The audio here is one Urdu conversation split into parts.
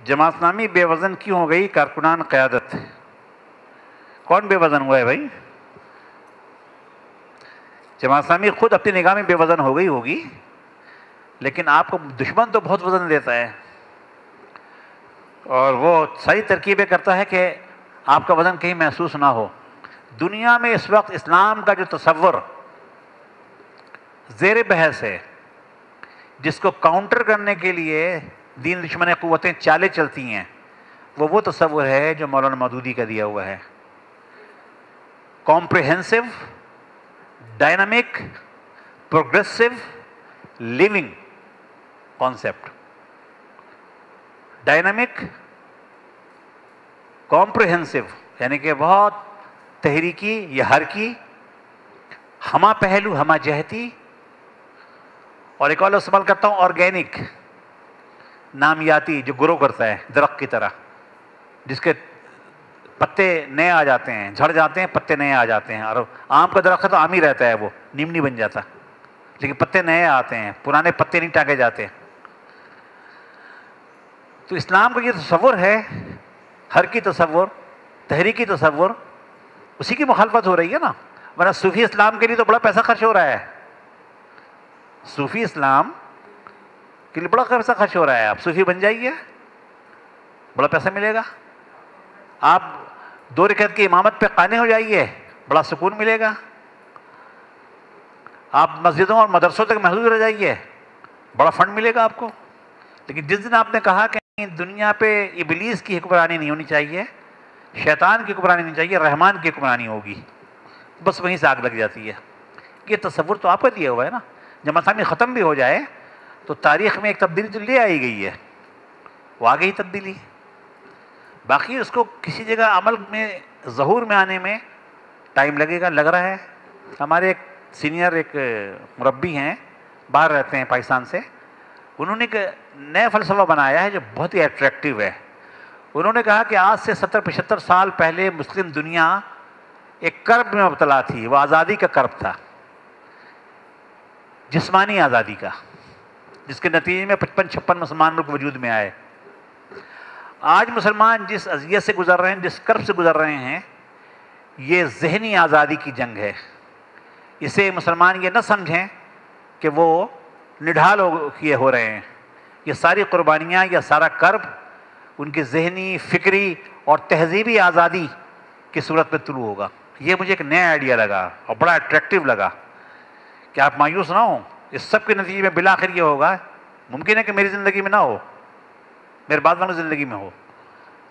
جماعت اسلامی بے وزن کیوں ہو گئی؟ کارکنان قیادت. کون بے وزن ہوا ہے بھائی؟ جماعت اسلامی خود اپنی نگاہ میں بے وزن ہو گئی ہوگی، لیکن آپ کو دشمن تو بہت وزن دیتا ہے، اور وہ ساری ترکیبیں کرتا ہے کہ آپ کا وزن کہیں محسوس نہ ہو. دنیا میں اس وقت اسلام کا جو تصور زیر بحث ہے، جس کو کاؤنٹر کرنے کے لیے دین دشمن قوتیں چالیں چلتی ہیں، وہ تصور ہے جو مولانا مودودی کا دیا ہوا ہے. Comprehensive, dynamic, progressive living concept. Dynamic, comprehensive یعنی کہ بہت تحریکی یا حرکی، ہمہ پہلو ہمہ جہتی، اور ایک اور استعمال کرتا ہوں آرگینک، نامیاتی، جو گرو کرتا ہے درخت کی طرح، جس کے پتے نئے آ جاتے ہیں، جھڑ جاتے ہیں، پتے نئے آ جاتے ہیں. اور آم کا درخت تو آم ہی رہتا ہے، وہ نیم نہیں بن جاتا، لیکن پتے نئے آتے ہیں، پرانے پتے نہیں ٹاکے جاتے. تو اسلام کا یہ تصور ہے، ہر کی تصور، تحریکی تصور، اسی کی مخالفت ہو رہی ہے نا. ورنہ صوفی اسلام کے لیے تو بڑا پیسہ خرچ ہو رہا ہے. صوفی اسلام کے لیے بڑا پیسہ خرچ ہو رہا ہے. آپ صوفی بن جائیے، بڑا پیسہ ملے گا. آپ 2 رکعت کی امامت پہ قانع ہو جائیے، بڑا سکون ملے گا. آپ مسجدوں اور مدرسوں تک محدود رہ جائیے، بڑا فنڈ ملے گا آپ کو. لیکن جس دن آپ نے کہا کہ دنیا پہ ابلیس کی حکمرانی نہیں ہونی چاہیے، شیطان کی حکمرانی نہیں چاہیے، رحمان کی حکمرانی ہوگی، بس وہیں سے آگ لگ جاتی ہے. یہ تصور تو آپ کا دیا ہوا ہے نا. جماعت اسلامی ختم بھی ہو جائے تو تاریخ میں ایک تبدیلی تو لے آئی گئی ہے، وہ آ گئی تبدیلی. باقی اس کو کسی جگہ عمل میں ظہور میں آنے میں ٹائم لگے گا، لگ رہا ہے. ہمارے ایک سینئر ایک مربی ہیں، باہر رہتے ہیں پاکستان سے، انہوں نے ایک نیا فلسفہ بنایا ہے جو بہت ہی اٹریکٹیو ہے. انہوں نے کہا کہ آج سے 70-75 سال پہلے مسلم دنیا ایک کرب میں مبتلا تھی. وہ آزادی کا کرب تھا، جسمانی آزادی کا، جس کے نتیجے میں 55-56 مسلمان ملک وجود میں آئے. آج مسلمان جس اذیت سے گزر رہے ہیں، جس کرب سے گزر رہے ہیں، یہ ذہنی آزادی کی جنگ ہے. اسے مسلمان یہ نہ سمجھیں کہ وہ نڈھال کیے ہو رہے ہیں. یہ ساری قربانیاں، یہ سارا کرب ان کی ذہنی، فکری اور تہذیبی آزادی کی صورت میں طلوع ہوگا. یہ مجھے ایک نیا آئیڈیا لگا اور بڑا اٹریکٹیو لگا کہ آپ مایوس نہ ہوں. اس سب کے نتیجے میں بالآخر یہ ہوگا، ممکن ہے کہ میری زندگی میں نہ ہو، میرے بعد والوں کی زندگی میں ہو،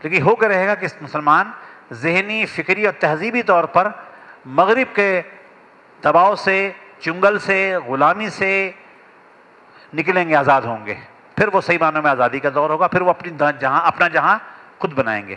لیکن ہو کے رہے گا کہ مسلمان ذہنی، فکری اور تہذیبی طور پر مغرب کے دباؤ سے، چنگل سے، غلامی سے نکلیں گے، آزاد ہوں گے. پھر وہ صحیح معنوں میں آزادی کا دور ہوگا. پھر وہ اپنا جہاں خود بنائیں گے.